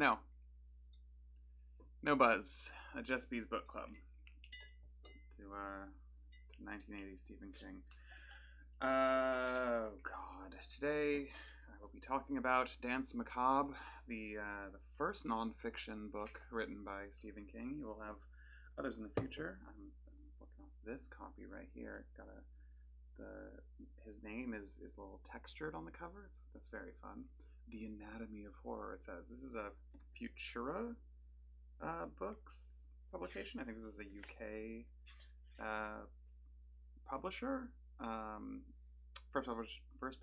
No, no buzz. A Just Bees book club to 1980 Stephen King. Oh God! Today I will be talking about Danse, Macabre, the first nonfiction book written by Stephen King. He will have others in the future. I'm working off this copy right here. It's got his name is a little textured on the cover. That's very fun. The Anatomy of Horror. It says this is a Futura books publication. I think this is a UK publisher. First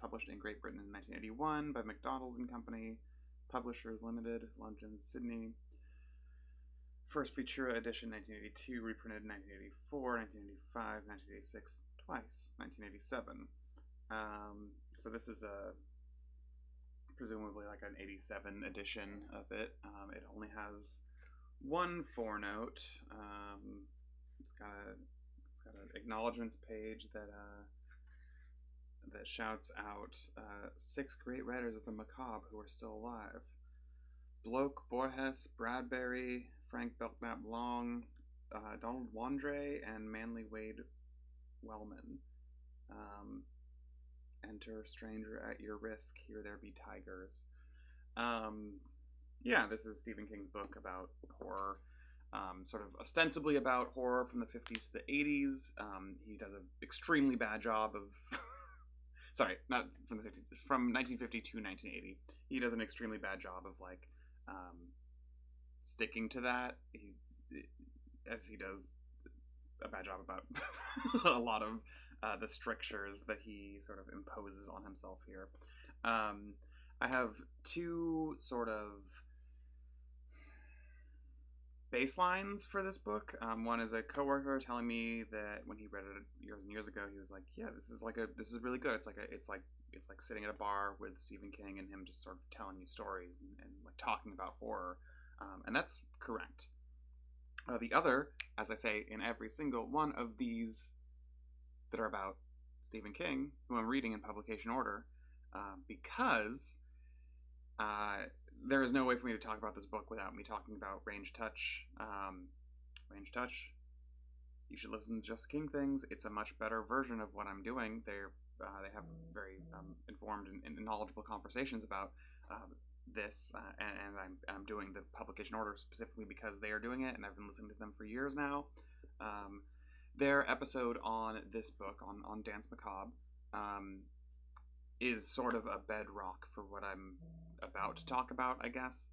published in Great Britain in 1981 by MacDonald and Company. Publishers Limited, London, Sydney. First Futura edition 1982, reprinted 1984, 1985, 1986, twice, 1987. So this is presumably like an 87 edition of it. It only has one footnote. It's got an acknowledgements page that shouts out 6 great writers of the macabre who are still alive: Bloch, Borges, Bradbury, Frank Belknap Long, Donald Wandre, and Manly Wade Wellman. Enter stranger at your risk, here there be tigers. Yeah, this is Stephen King's book about horror, sort of ostensibly about horror from the 50s to the 80s. He does an extremely bad job of sorry, not from the 50s, from 1950 to 1980. He does an extremely bad job of sticking to that. As he does a bad job about a lot of the strictures that he sort of imposes on himself here. I have two sort of baselines for this book. One is a coworker telling me that when he read it years and years ago, he was like, "Yeah, this is really good. It's like sitting at a bar with Stephen King and him just sort of telling you stories and like talking about horror," and that's correct. The other, as I say in every single one of these that are about Stephen King, who I'm reading in publication order, because there is no way for me to talk about this book without me talking about Range Touch. Range Touch, you should listen to Just King Things. It's a much better version of what I'm doing. They have very informed and knowledgeable conversations about this, and I'm doing the publication order specifically because they are doing it, and I've been listening to them for years now. Their episode on this book, on Danse Macabre, is sort of a bedrock for what I'm about to talk about, I guess.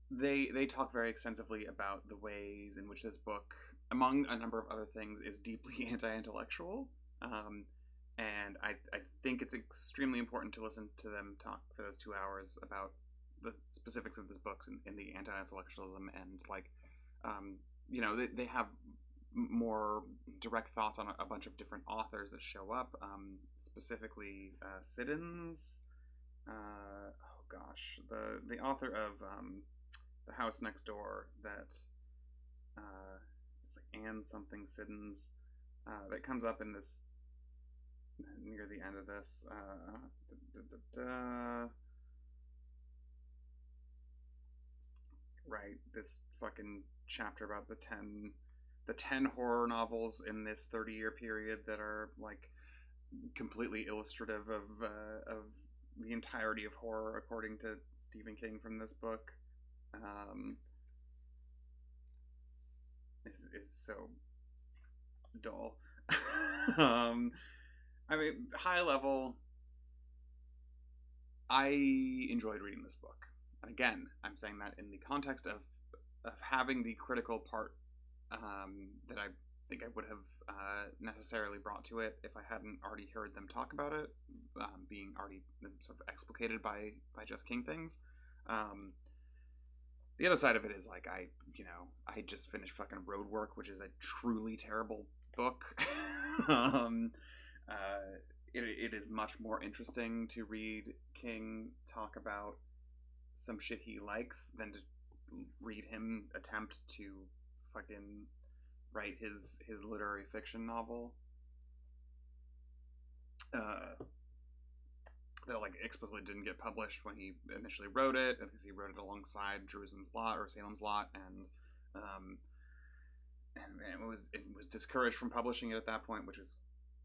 They talk very extensively about the ways in which this book, among a number of other things, is deeply anti-intellectual. And I think it's extremely important to listen to them talk for those 2 hours about the specifics of this book and the anti-intellectualism and they have more direct thoughts on a bunch of different authors that show up, specifically Siddons. The author of The House Next Door, that it's like Anne something Siddons, that comes up in this near the end of this. Right, this fucking chapter about the 10 horror novels in this 30-year period that are like completely illustrative of the entirety of horror according to Stephen King from this book. Is so dull. I mean, high level, I enjoyed reading this book. And again, I'm saying that in the context of having the critical part that I think I would have necessarily brought to it if I hadn't already heard them talk about it, being already sort of explicated by Just King Things. The other side of it is like I just finished fucking Roadwork, which is a truly terrible book. It is much more interesting to read King talk about some shit he likes than to read him attempt to fucking write his literary fiction novel. that like explicitly didn't get published when he initially wrote it, because he wrote it alongside Jerusalem's Lot or Salem's Lot, um, and it was discouraged from publishing it at that point, which is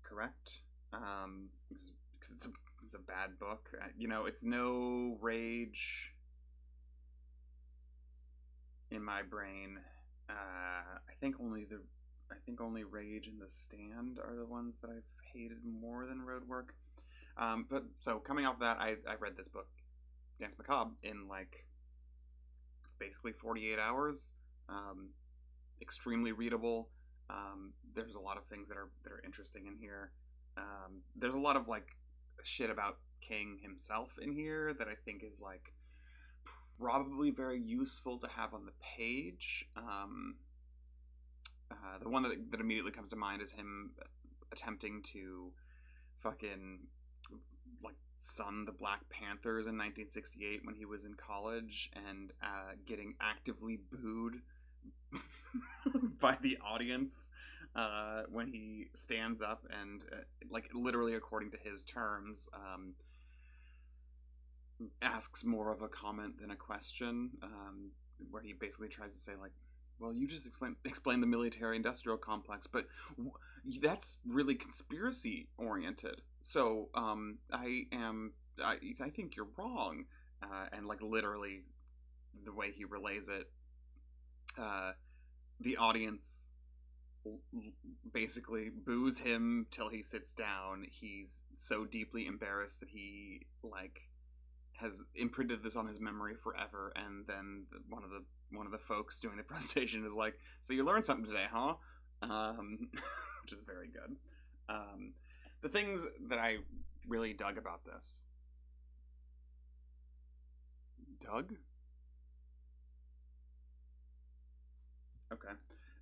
correct. Because it's a bad book. It's no Rage in my brain. I think only Rage and The Stand are the ones that I've hated more than Roadwork. But so coming off of that, I read this book, Danse Macabre, in like basically 48 hours. Extremely readable. There's a lot of things that are interesting in here. There's a lot of like shit about King himself in here that I think is like probably very useful to have on the page. The one that immediately comes to mind is him attempting to fucking like son the Black Panthers in 1968 when he was in college, and getting actively booed by the audience when he stands up and like literally according to his terms asks more of a comment than a question, where he basically tries to say like, well, you just explain the military-industrial complex, but that's really conspiracy-oriented. So I think you're wrong, and like literally, the way he relays it, the audience basically boos him till he sits down. He's so deeply embarrassed that he like has imprinted this on his memory forever, and then one of the folks doing the presentation is like, "So you learned something today, huh?" Which is very good. The things that I really dug about this, Doug? Okay.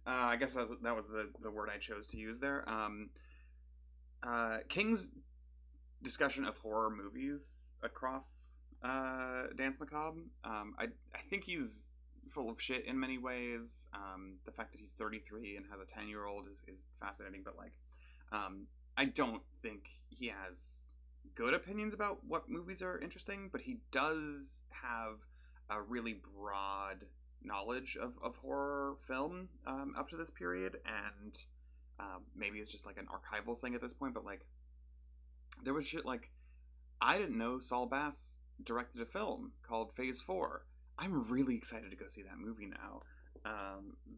I guess that was the word I chose to use there. King's discussion of horror movies across Danse Macabre. I think he's full of shit in many ways. The fact that he's 33 and has a 10-year-old is fascinating, but like, I don't think he has good opinions about what movies are interesting, but he does have a really broad knowledge of horror film up to this period, and maybe it's just like an archival thing at this point, but like, there was shit like, I didn't know Saul Bass directed a film called Phase 4. I'm really excited to go see that movie now.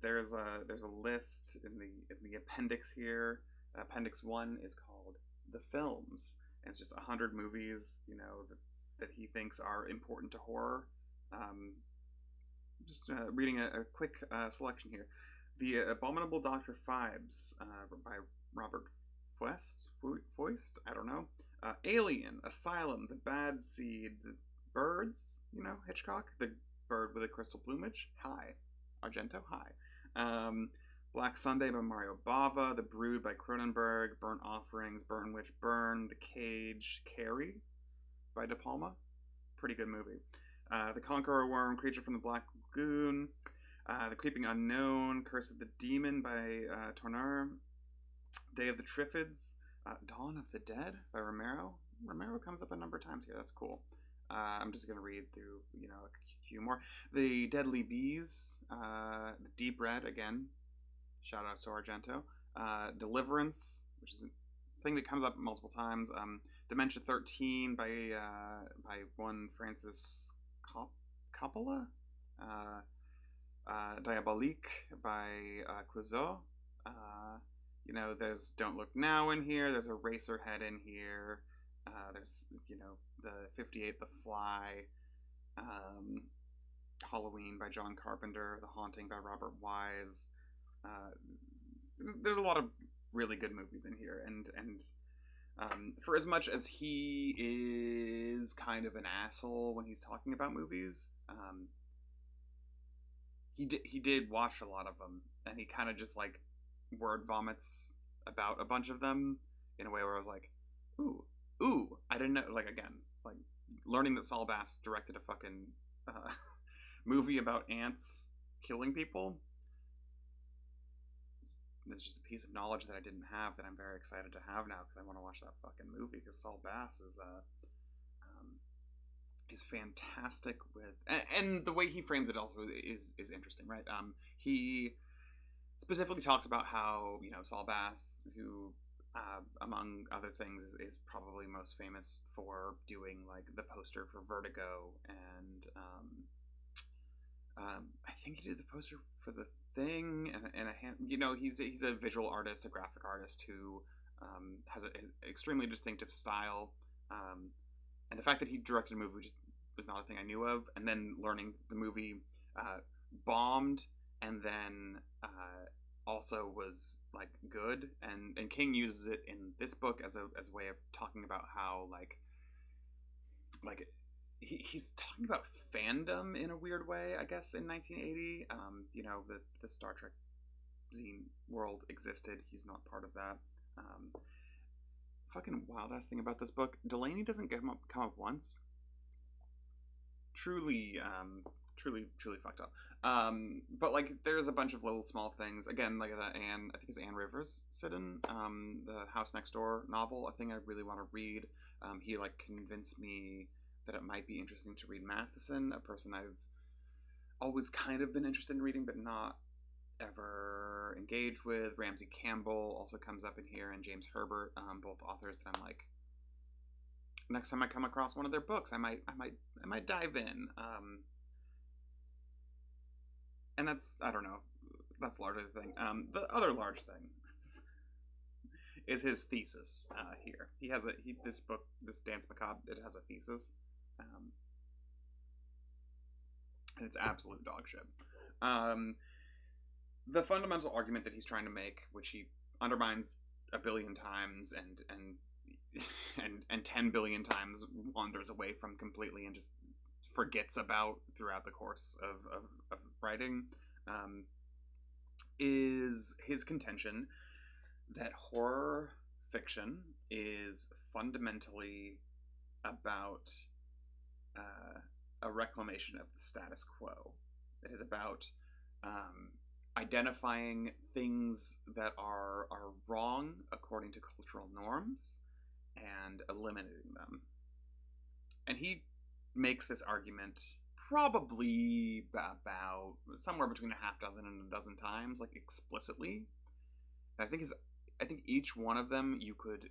There's a list in the appendix here. Appendix 1 is called The Films, and it's just 100 movies, that he thinks are important to horror. Just reading a quick selection here. The Abominable Dr. Phibes by Robert Foist? I don't know. Alien, Asylum, The Bad Seed, The Birds, Hitchcock, The Bird with a Crystal Plumage, Hi. Argento, Hi. Black Sunday by Mario Bava, The Brood by Cronenberg, Burnt Offerings, Burn Witch Burn, The Cage, Carrie by De Palma. Pretty good movie. The Conqueror Worm, Creature from the Black Lagoon, The Creeping Unknown, Curse of the Demon by Tourneur, Day of the Triffids, Dawn of the Dead by Romero. Romero comes up a number of times here. That's cool. I'm just gonna read through, a few more. The Deadly Bees, The Deep Red again. Shout out to Argento. Deliverance, which is a thing that comes up multiple times. Dementia 13 by one Francis Coppola. Diabolique by Clouseau. There's Don't Look Now in here. There's Eraserhead in here. There's, the 58, The Fly. Halloween by John Carpenter. The Haunting by Robert Wise. There's a lot of really good movies in here, and for as much as he is kind of an asshole when he's talking about movies, he did watch a lot of them, and he kind of just like word vomits about a bunch of them in a way where I was like, ooh, I didn't know. Like, again, like learning that Saul Bass directed a fucking movie about ants killing people. It's just a piece of knowledge that I didn't have that I'm very excited to have now, because I want to watch that fucking movie, because Saul Bass is is fantastic with, and the way he frames it also is interesting, right? He specifically talks about how, you know, Saul Bass, who among other things is probably most famous for doing like the poster for Vertigo, and I think he did the poster for The Thing, and you know, he's a visual artist, a graphic artist who has an extremely distinctive style. And the fact that he directed a movie just was not a thing I knew of. And then learning the movie bombed, and then also was like good. And King uses it in this book as a way of talking about how like he's talking about fandom in a weird way, I guess, in 1980. You know, the Star Trek zine world existed. He's not part of that. Fucking wild ass thing about this book, Delaney doesn't come up once. Truly, truly fucked up. But like, there's a bunch of little small things. Again, like that Anne, I think it's Anne Rivers Sidon, the House Next Door novel. A thing I really want to read. He like convinced me that it might be interesting to read Matheson, a person I've always kind of been interested in reading, but not ever engaged with. Ramsey Campbell also comes up in here, and James Herbert, both authors that I'm like, next time I come across one of their books, I might dive in. And that's, I don't know, that's largely the thing. The other large thing is his thesis here. He has this book, this Danse Macabre, it has a thesis, and it's absolute dog shit. The fundamental argument that he's trying to make, which he undermines a billion times and 10 billion times wanders away from completely and just forgets about throughout the course of writing, is his contention that horror fiction is fundamentally about a reclamation of the status quo. It is about identifying things that are wrong according to cultural norms and eliminating them. And he makes this argument probably about somewhere between a half dozen and a dozen times, like explicitly. And I think each one of them you could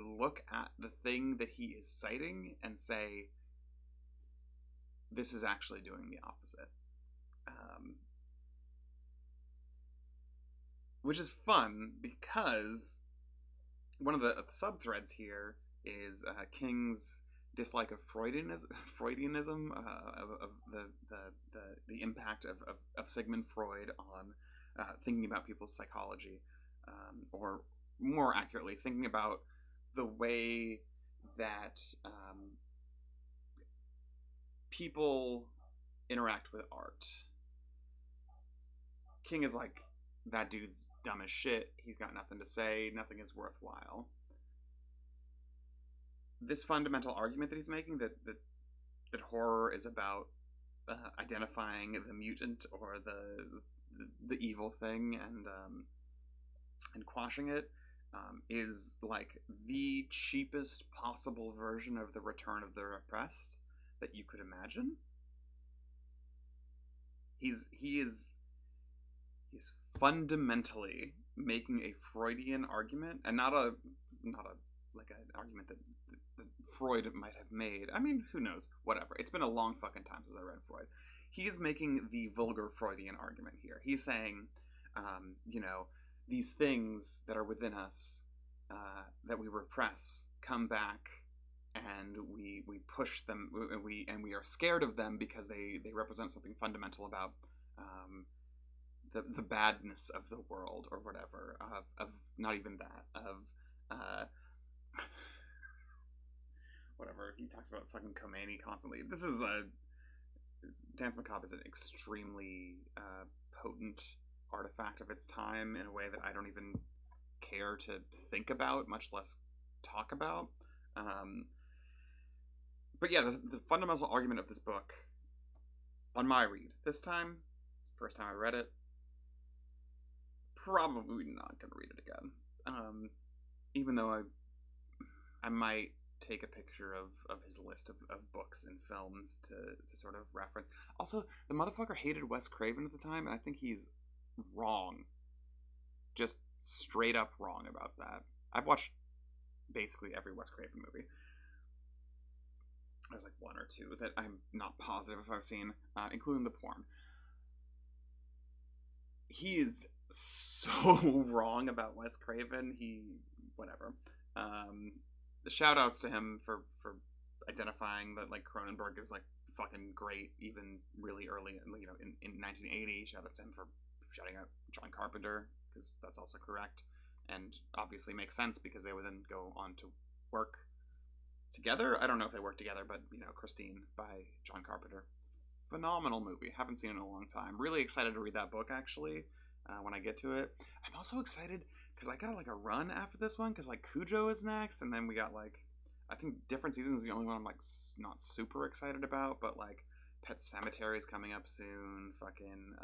look at the thing that he is citing and say, this is actually doing the opposite. Which is fun because one of the sub-threads here is King's dislike of Freudianism, of the impact of Sigmund Freud on thinking about people's psychology, or more accurately, thinking about the way that people interact with art. King is like, that dude's dumb as shit. He's got nothing to say. Nothing is worthwhile. This fundamental argument that he's making, that horror is about identifying the mutant or the evil thing and quashing it, is like the cheapest possible version of the Return of the Repressed that you could imagine. He's fundamentally making a Freudian argument, and not a like an argument that Freud might have made. I mean, who knows? Whatever. It's been a long fucking time since I read Freud. He is making the vulgar Freudian argument here. He's saying, you know, these things that are within us that we repress come back, and we push them, and we are scared of them because they represent something fundamental about the badness of the world, or whatever, of not even that, of whatever. He talks about fucking Khomeini constantly. This is Danse Macabre is an extremely potent artifact of its time in a way that I don't even care to think about, much less talk about. But yeah, the fundamental argument of this book, on my read this time, first time I read it, probably not gonna read it again. Even though I might take a picture of his list of books and films to sort of reference. Also, the motherfucker hated Wes Craven at the time, and I think he's wrong. Just straight up wrong about that. I've watched basically every Wes Craven movie. There's like one or two that I'm not positive if I've seen, including the porn. He is so wrong about Wes Craven. Whatever. The shout outs to him for identifying that like Cronenberg is like fucking great, even really early, in 1980. Shout out to him for shouting out John Carpenter, because that's also correct, and obviously makes sense because they would then go on to work together. I don't know if they worked together, but Christine by John Carpenter, phenomenal movie. Haven't seen it in a long time. Really excited to read that book actually. When I get to it, I'm also excited because I got like a run after this one, because like Cujo is next, and then we got like, I think Different Seasons is the only one I'm like not super excited about, but like Pet Sematary is coming up soon. Fucking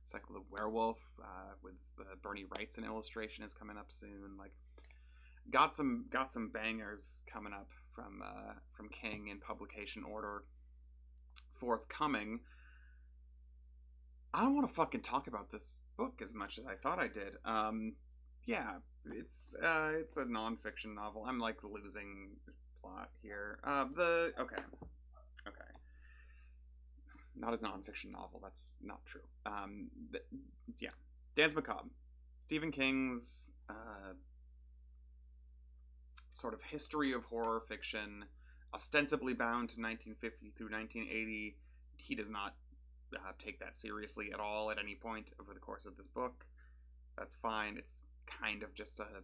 Cycle of the Werewolf with Bernie Wrightson illustration is coming up soon. Like got some bangers coming up from King in publication order forthcoming. I don't want to fucking talk about this book as much as I thought I did. Yeah, it's a nonfiction novel. I'm like losing plot here. Okay, not a nonfiction novel. That's not true. Yeah, Danse Macabre, Stephen King's sort of history of horror fiction, ostensibly bound to 1950 through 1980. He does not take that seriously at all at any point over the course of this book. That's fine. It's kind of just a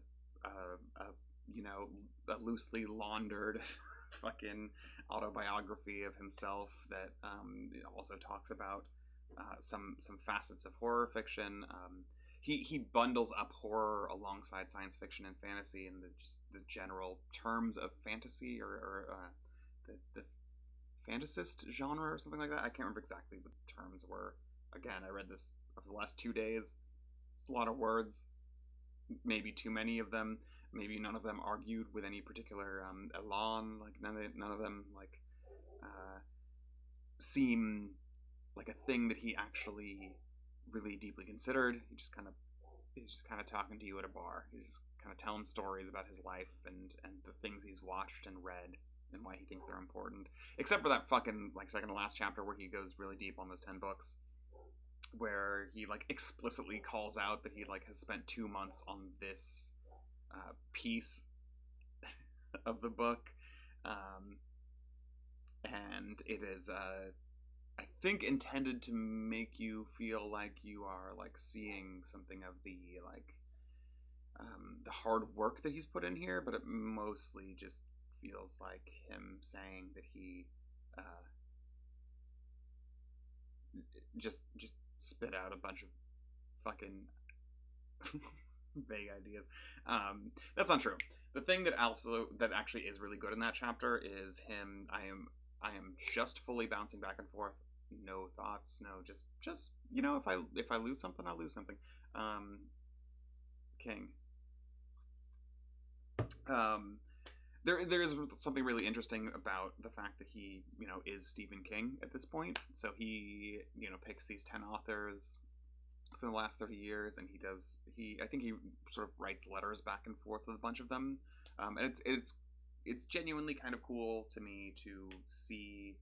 loosely laundered fucking autobiography of himself that also talks about some facets of horror fiction. He bundles up horror alongside science fiction and fantasy in the general terms of fantasy, or the fantasist genre or something like that. I can't remember exactly what the terms were. Again, I read this over the last 2 days. It's a lot of words, maybe too many of them. Maybe none of them argued with any particular elan. Like none of them like seem like a thing that he actually really deeply considered. He's just kind of talking to you at a bar. He's just kind of telling stories about his life and the things he's watched and read and why he thinks they're important. Except for that fucking like second to last chapter where he goes really deep on those 10 books, where he like explicitly calls out that he like has spent 2 months on this piece of the book, and it is I think intended to make you feel like you are like seeing something of the like the hard work that he's put in here, but it mostly just feels like him saying that he just spit out a bunch of fucking vague ideas. That's not true. The thing that actually is really good in that chapter is him. I am just fully bouncing back and forth. No thoughts. No, just if I lose something, I'll lose something. King. There's something really interesting about the fact that he, is Stephen King at this point. So he, picks these 10 authors for the last 30 years, and I think he sort of writes letters back and forth with a bunch of them. And it's genuinely kind of cool to me to see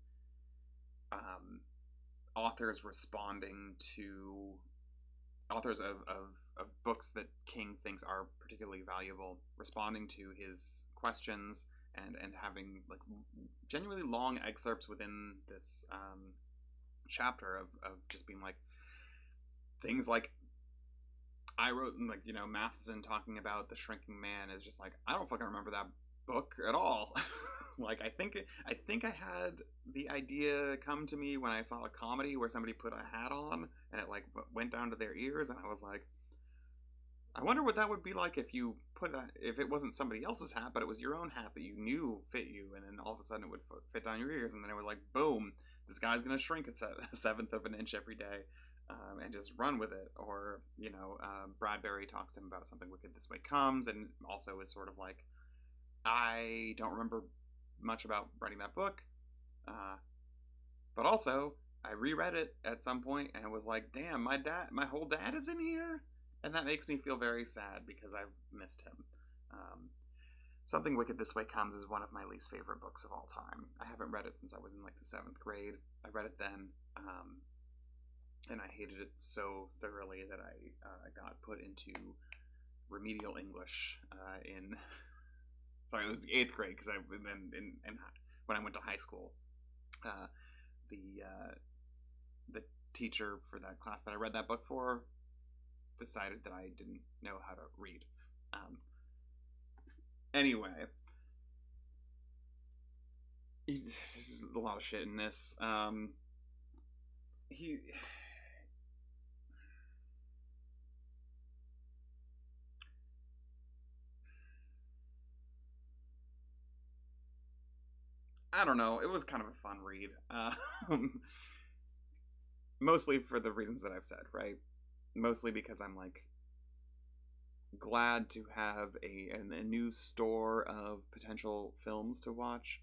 authors responding to authors of books that King thinks are particularly valuable, responding to his questions and having like genuinely long excerpts within this chapter of just being like things like I wrote, like, Matheson talking about The Shrinking Man is just like, I don't fucking remember that book at all. Like I think I had the idea come to me when I saw a comedy where somebody put a hat on and it like went down to their ears, and I was like, I wonder what that would be like if you if it wasn't somebody else's hat, but it was your own hat that you knew fit you, and then all of a sudden it would fit down your ears, and then it would like, boom, this guy's gonna shrink a seventh of an inch every day, and just run with it. Or Bradbury talks to him about Something Wicked This Way Comes, and also is sort of like, I don't remember much about writing that book. But also, I reread it at some point and was like, damn, my whole dad is in here? And that makes me feel very sad because I've missed him. Something Wicked This Way Comes is one of my least favorite books of all time. I haven't read it since I was in like the 7th grade. I read it then, and I hated it so thoroughly that I got put into remedial English in sorry, it was 8th grade because when I went to high school, the teacher for that class that I read that book for decided that I didn't know how to read. Anyway, there's a lot of shit in this. I don't know. It was kind of a fun read. Mostly for the reasons that I've said, right? Mostly because I'm like glad to have a new store of potential films to watch.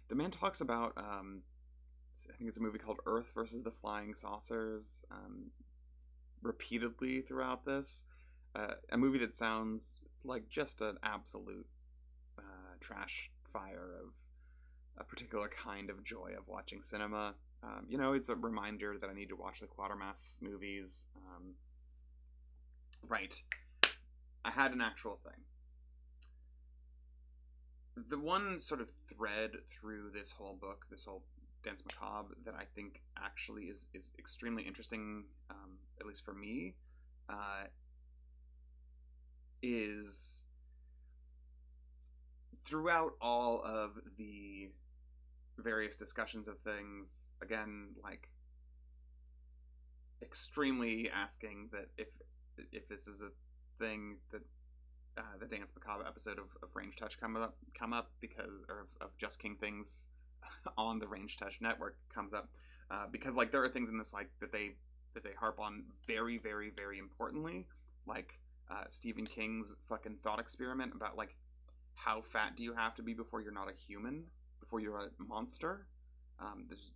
The man talks about I think it's a movie called Earth versus the Flying Saucers repeatedly throughout this. A movie that sounds like just an absolute trash fire of a particular kind of joy of watching cinema. It's a reminder that I need to watch the Quatermass movies. Right. I had an actual thing. The one sort of thread through this whole book, this whole Danse Macabre, that I think actually is extremely interesting, at least for me, is throughout all of the various discussions of things, again, like extremely asking that if this is a thing that the Danse Macabre episode of Range Touch come up because, or of Just King Things on the Range Touch network comes up, because like there are things in this like that they harp on very, very, very importantly, like Stephen King's fucking thought experiment about like how fat do you have to be before you're not a human, before you're a monster. This is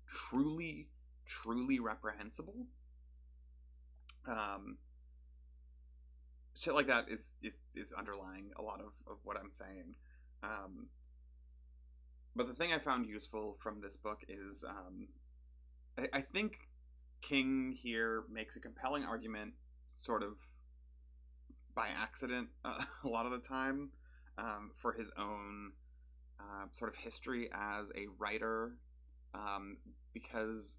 truly, truly reprehensible. Shit like that is underlying a lot of what I'm saying. But the thing I found useful from this book is I think King here makes a compelling argument sort of by accident a lot of the time for his own sort of history as a writer, because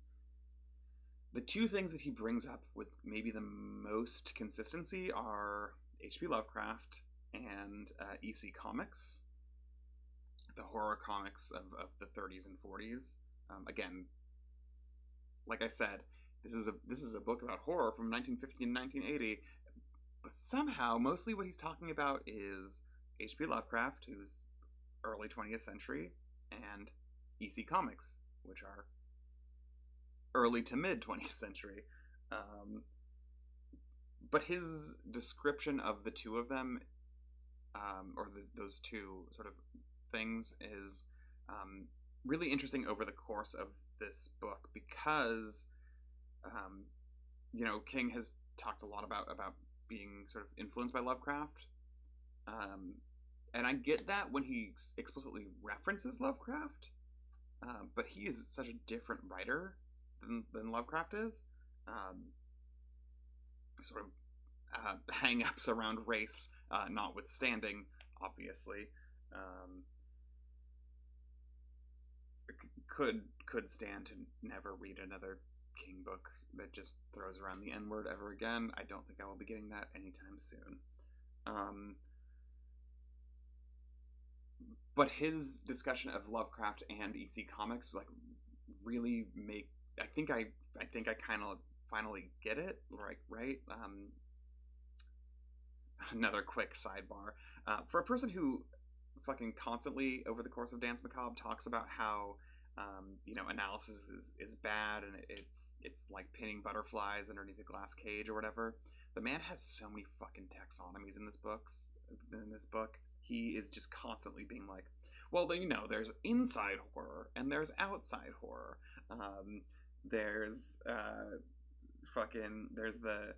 the two things that he brings up with maybe the most consistency are H.P. Lovecraft and EC Comics, the horror comics of the 30s and 40s. Again, like I said, this is a book about horror from 1950 and 1980, but somehow mostly what he's talking about is H.P. Lovecraft, who's early 20th century, and EC Comics, which are early to mid 20th century. But his description of the two of them, or those two sort of things, is really interesting over the course of this book because, King has talked a lot about being sort of influenced by Lovecraft. And I get that when he explicitly references Lovecraft, but he is such a different writer than Lovecraft is. Sort of hang-ups around race notwithstanding, obviously. Could stand to never read another King book that just throws around the N-word ever again. I don't think I will be getting that anytime soon. But his discussion of Lovecraft and EC Comics like really make I think I kind of finally get it, right? Another quick sidebar for a person who fucking constantly over the course of Danse Macabre talks about how analysis is bad and it's like pinning butterflies underneath a glass cage or whatever. The man has so many fucking taxonomies in this book. He is just constantly being like, Well, you know, there's inside horror and there's outside horror. There's fucking there's the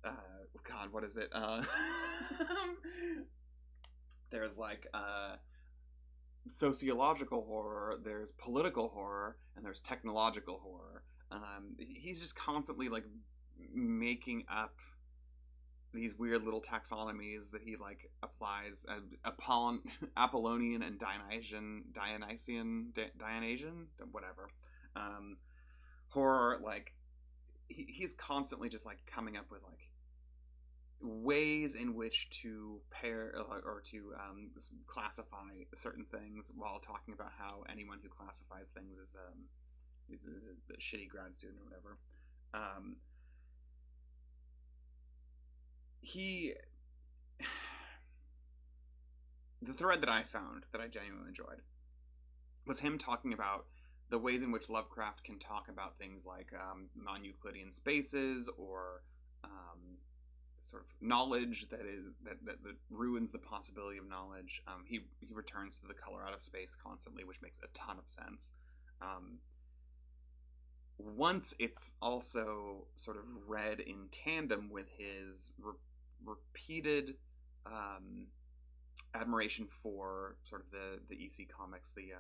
God, what is it? There's like sociological horror, there's political horror, and there's technological horror. He's just constantly like making up these weird little taxonomies that he like applies. Apollonian and Dionysian, whatever. Horror, like he's constantly just like coming up with like ways in which to pair or to classify certain things, while talking about how anyone who classifies things is a shitty grad student or whatever. The thread that I found that I genuinely enjoyed was him talking about the ways in which Lovecraft can talk about things like non-Euclidean spaces, or sort of knowledge that ruins the possibility of knowledge. He returns to the color out of space constantly, which makes a ton of sense. Once it's also sort of read in tandem with his repeated admiration for sort of the EC comics, the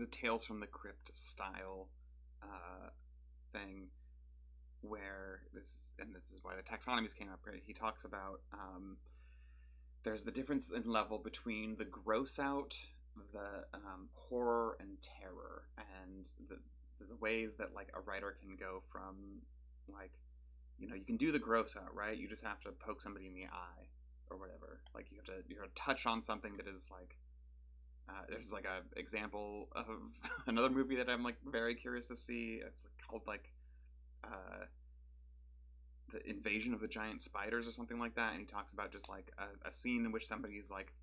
Tales from the Crypt style thing, where this is why the taxonomies came up, right? He talks about there's the difference in level between the gross out, the horror and terror, and the ways that like a writer can go from like, you know, you can do the gross out, right? You just have to poke somebody in the eye or whatever. Like you have to touch on something that is like there's like a example of another movie that I'm like very curious to see. It's called like the Invasion of the Giant Spiders or something like that, and he talks about just like a scene in which somebody's like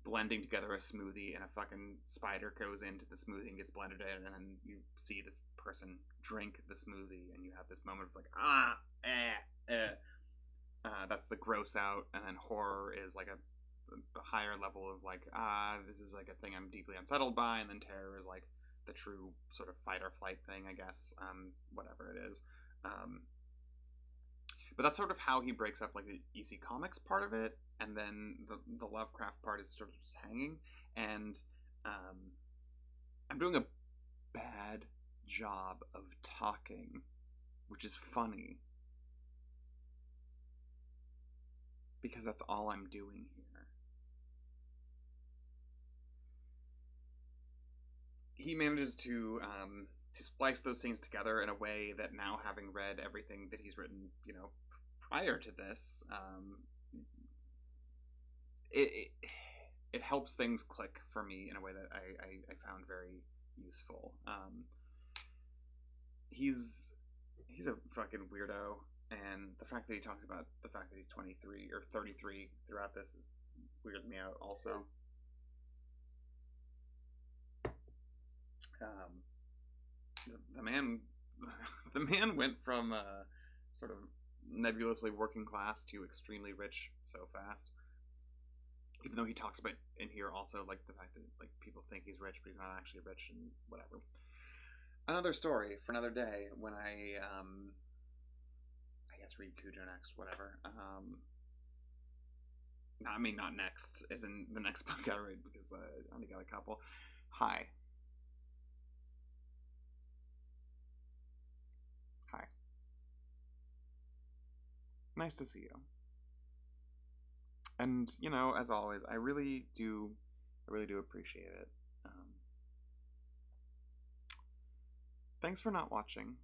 blending together a smoothie, and a fucking spider goes into the smoothie and gets blended in, and then you see the person drink the smoothie, and you have this moment of like that's the gross out. And then horror is like a higher level of like this is like a thing I'm deeply unsettled by. And then terror is like the true sort of fight or flight thing, I guess, whatever it is. But that's sort of how he breaks up like the EC Comics part of it, and then the Lovecraft part is sort of just hanging. And I'm doing a bad job of talking, which is funny, because that's all I'm doing here. He manages to splice those things together in a way that, now having read everything that he's written, you know, prior to this, it helps things click for me in a way that I found very useful. He's a fucking weirdo, and the fact that he talks about the fact that he's 23 or 33 throughout this weirds me out also. The man went from sort of nebulously working class to extremely rich so fast. Even though he talks about in here also like the fact that like people think he's rich, but he's not actually rich, and whatever. Another story for another day, when I guess read Cujo next, whatever. I mean, not next, as in the next book I read, because I only got a couple. Hi. Nice to see you. And, you know, as always, I really do appreciate it. Thanks for not watching.